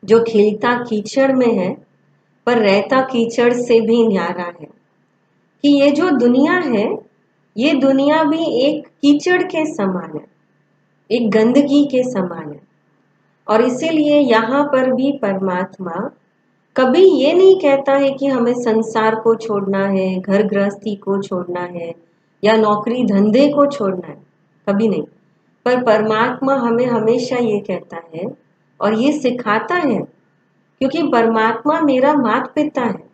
जो खिलता कीचड़ में है पर रहता कीचड़ से भी न्यारा है। कि ये जो दुनिया है, ये दुनिया भी एक कीचड़ के समान है, एक गंदगी के समान है। और इसीलिए यहाँ पर भी परमात्मा कभी ये नहीं कहता है कि हमें संसार को छोड़ना है, घर गृहस्थी को छोड़ना है या नौकरी धंधे को छोड़ना है, कभी नहीं। पर परमात्मा हमें हमेशा ये कहता है और ये सिखाता है, क्योंकि परमात्मा मेरा माता पिता है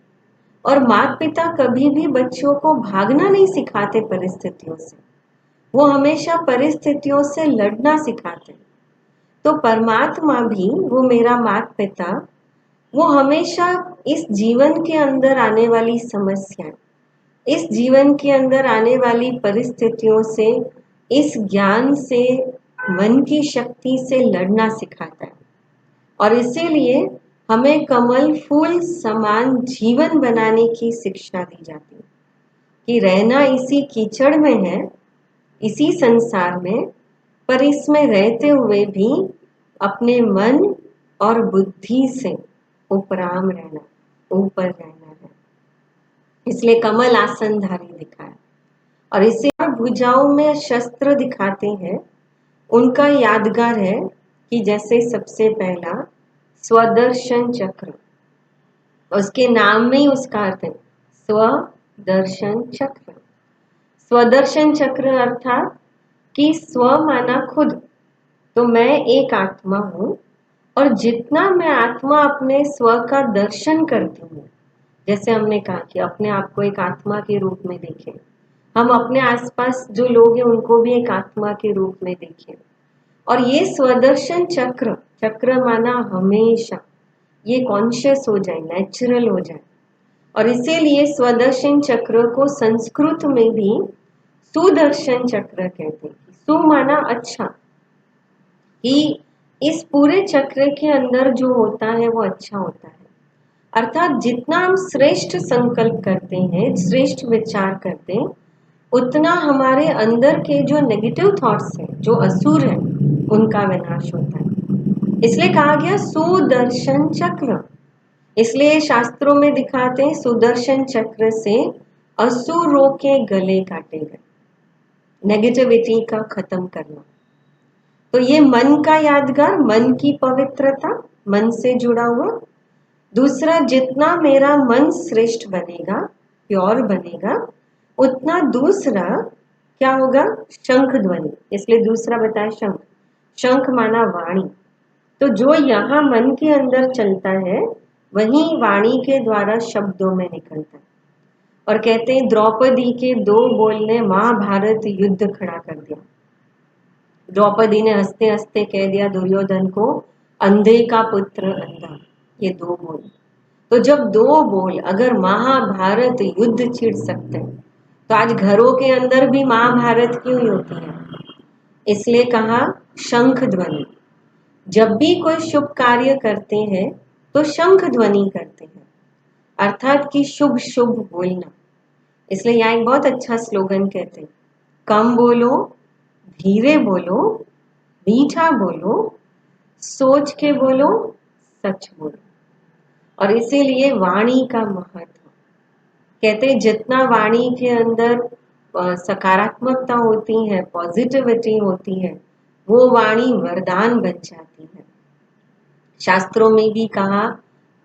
और माता पिता कभी भी बच्चों को भागना नहीं सिखाते परिस्थितियों से, वो हमेशा परिस्थितियों से लड़ना सिखाते। तो परमात्मा भी, वो मेरा माता पिता, वो हमेशा इस जीवन के अंदर आने वाली समस्याएं, इस जीवन के अंदर आने वाली परिस्थितियों से, इस ज्ञान से, मन की शक्ति से लड़ना सिखाता है। और इसीलिए हमें कमल फूल समान जीवन बनाने की शिक्षा दी जाती है कि रहना इसी कीचड़ में है, इसी संसार में, पर इसमें रहते हुए भी अपने मन और बुद्धि से उपराम रहना, ऊपर रहना है। इसलिए कमल आसनधारी दिखाया। और इसे भुजाओं में शस्त्र दिखाते हैं, उनका यादगार है कि जैसे सबसे पहला स्वदर्शन चक्र, उसके नाम में ही उसका अर्थ है स्वदर्शन चक्र। स्वदर्शन चक्र अर्थात कि स्व माना खुद, तो मैं एक आत्मा हूं और जितना मैं आत्मा अपने स्व का दर्शन करती हूँ, जैसे हमने कहा कि अपने आप को एक आत्मा के रूप में देखें, हम अपने आसपास जो लोग हैं उनको भी एक आत्मा के रूप में देखें। और ये स्वदर्शन चक्र, चक्र माना हमेशा ये कॉन्शियस हो जाए, नेचुरल हो जाए। और इसीलिए स्वदर्शन चक्र को संस्कृत में भी सुदर्शन चक्र कहते हैं। सु माना अच्छा, कि इस पूरे चक्र के अंदर जो होता है वो अच्छा होता है। अर्थात जितना हम श्रेष्ठ संकल्प करते हैं, श्रेष्ठ विचार करते हैं, उतना हमारे अंदर के जो नेगेटिव थॉट्स हैं, जो असुर हैं, उनका विनाश होता है। इसलिए कहा गया सुदर्शन चक्र। इसलिए शास्त्रों में दिखाते हैं सुदर्शन चक्र से असुरों के गले काटे गए, नेगेटिविटी का खत्म करना। तो ये मन का यादगार, मन की पवित्रता, मन से जुड़ा हुआ। दूसरा, जितना मेरा मन श्रेष्ठ बनेगा, प्योर बनेगा, उतना दूसरा क्या होगा, शंख ध्वनि। इसलिए दूसरा बताया शंख। शंख माना वाणी। तो जो यहाँ मन के अंदर चलता है वही वाणी के द्वारा शब्दों में निकलता है। और कहते हैं द्रौपदी के 2 बोल ने महाभारत युद्ध खड़ा कर दिया। द्रौपदी ने हंसते हंसते कह दिया दुर्योधन को, अंधे का पुत्र अंधा। ये 2 बोल। तो जब 2 बोल अगर महाभारत युद्ध छिड़ सकते हैं, तो आज घरों के अंदर भी महाभारत क्यों होती है। इसलिए कहा शंख ध्वनि। जब भी कोई शुभ कार्य करते हैं तो शंख ध्वनि करते हैं, अर्थात कि शुभ शुभ बोलना। इसलिए यहाँ एक बहुत अच्छा स्लोगन कहते हैं, कम बोलो, धीरे बोलो, मीठा बोलो, सोच के बोलो, सच बोलो। और इसीलिए वाणी का महत्व, कहते हैं जितना वाणी के अंदर सकारात्मकता होती है, पॉजिटिविटी होती है, वो वाणी वरदान बन जाती है। शास्त्रों में भी कहा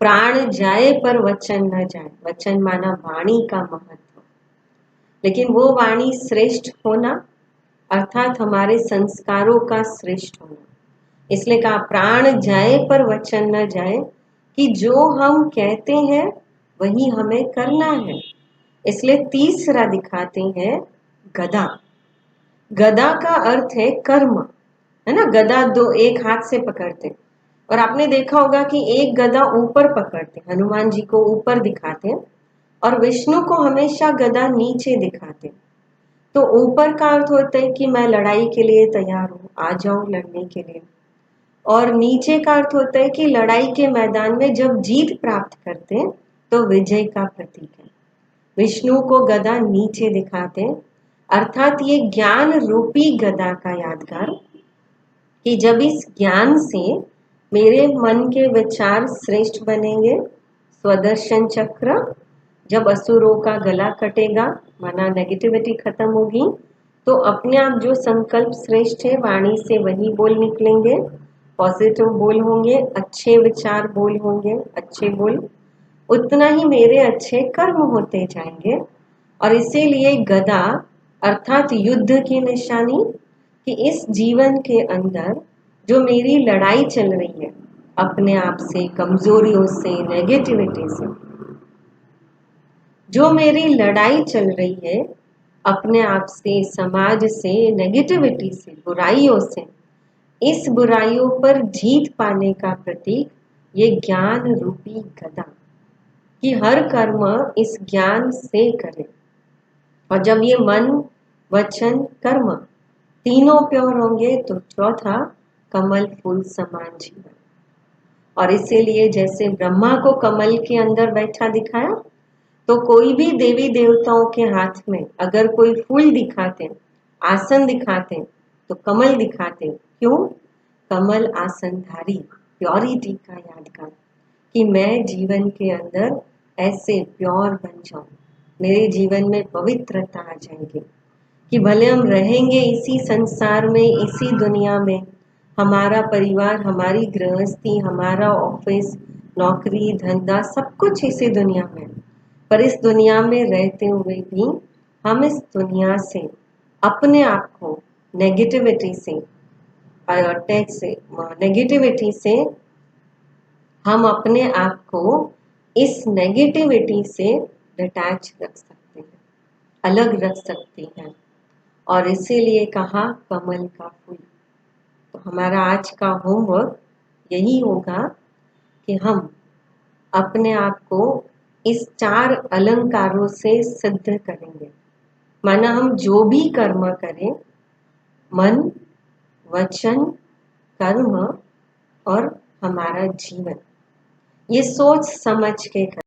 प्राण जाए पर वचन न जाए। वचन माना वाणी का महत्व। लेकिन वो वाणी श्रेष्ठ होना, अर्थात हमारे संस्कारों का श्रेष्ठ होना। इसलिए कहा प्राण जाए पर वचन न जाए, कि जो हम कहते हैं वही हमें करना है। इसलिए तीसरा दिखाते हैं गदा। गदा का अर्थ है कर्म, है ना। गदा 2 एक हाथ से पकड़ते, और आपने देखा होगा कि एक गदा ऊपर पकड़ते, हनुमान जी को ऊपर दिखाते हैं और विष्णु को हमेशा गदा नीचे दिखाते। तो ऊपर का अर्थ होता है कि मैं लड़ाई के लिए तैयार हूं, आ जाओ लड़ने के लिए। और नीचे का अर्थ होता है कि लड़ाई के मैदान में जब जीत प्राप्त करते हैं तो विजय का प्रतीक है। विष्णु को गदा नीचे दिखाते हैं, अर्थात ये ज्ञान रूपी गदा का यादगार, कि जब इस ज्ञान से मेरे मन के विचार श्रेष्ठ बनेंगे। स्वदर्शन चक्र, जब असुरों का गला कटेगा, माना नेगेटिविटी खत्म होगी, तो अपने आप जो संकल्प श्रेष्ठ है वाणी से वही बोल निकलेंगे, पॉजिटिव बोल होंगे, अच्छे विचार बोल होंगे, अच्छे बोल, उतना ही मेरे अच्छे कर्म होते जाएंगे। और इसीलिए गदा अर्थात युद्ध की निशानी, कि इस जीवन के अंदर जो मेरी लड़ाई चल रही है अपने आप से, कमजोरियों से, नेगेटिविटी से, जो मेरी लड़ाई चल रही है अपने आप से, समाज से, नेगेटिविटी से, बुराइयों से, इस बुराइयों पर जीत पाने का प्रतीक ये ज्ञान रूपी गदा, कि हर कर्म इस ज्ञान से करें। और जब ये मन, वचन, कर्म तीनों प्योर होंगे तो चौथा कमल फूल समान जीवन। और इसीलिए जैसे ब्रह्मा को कमल के अंदर बैठा दिखाया, तो कोई भी देवी देवताओं के हाथ में अगर कोई फूल दिखाते, आसन दिखाते, तो कमल दिखाते। क्यों? कमल आसनधारी, प्योरिटी का यादगार, कि मैं जीवन के अंदर ऐसे प्योर बन जाऊं, मेरे जीवन में पवित्रता आ जाएगी, कि भले हम रहेंगे इसी संसार में, इसी दुनिया में, हमारा परिवार, हमारी गृहस्थी, हमारा ऑफिस, नौकरी, धंधा, सब कुछ इसी दुनिया में, पर इस दुनिया में रहते हुए भी हम इस दुनिया से अपने आप को नेगेटिविटी से, अटैच से, नेगेटिविटी से हम अपने आप को इस नेगेटिविटी से डिटैच रख सकते हैं, अलग रख सकते हैं। और इसीलिए कहा कमल का फूल। तो हमारा आज का होमवर्क यही होगा कि हम अपने आप को इस 4 अलंकारों से सिद्ध करेंगे। माना हम जो भी कर्म करें, मन, वचन, कर्म और हमारा जीवन, ये सोच समझ के करें।